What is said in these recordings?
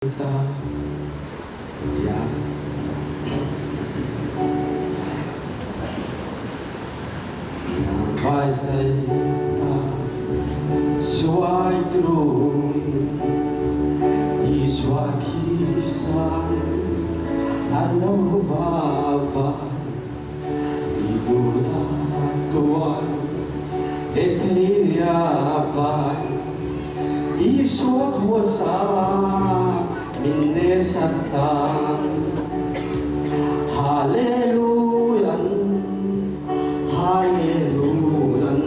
ta dạ vai say ta xoay trùng iswa kisan alaw va ibuta tuan eteria vai iswa kuasa minne satan hallelujah hallelujah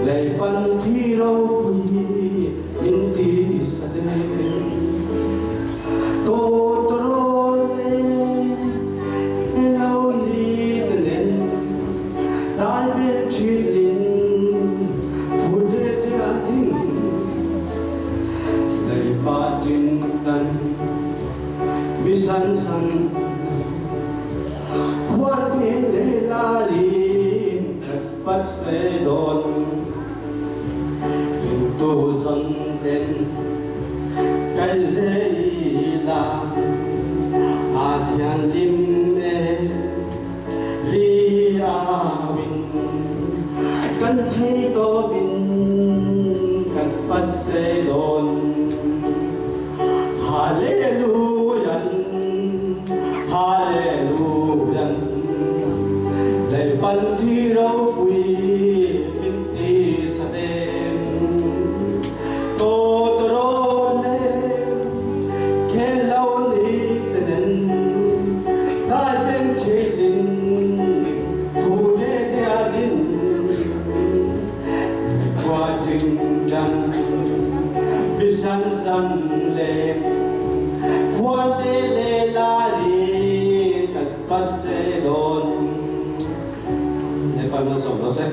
lạy ban thi rau phi min ti sa de to trole lao li nen tai be chilin fude de atin lạy ba tin tan bisan san quarte le la li pat se don tu son den kai zeila a thian lim e li a win kan thei to bin kan pat se don hallelujah hallelujah lạy ban thi rau quy min ti sa den to trole ke lau ni tenen tai ben chelin fu de dia din qua ting jan bisan san le quan de le la li kat phát se don ne pa no so no se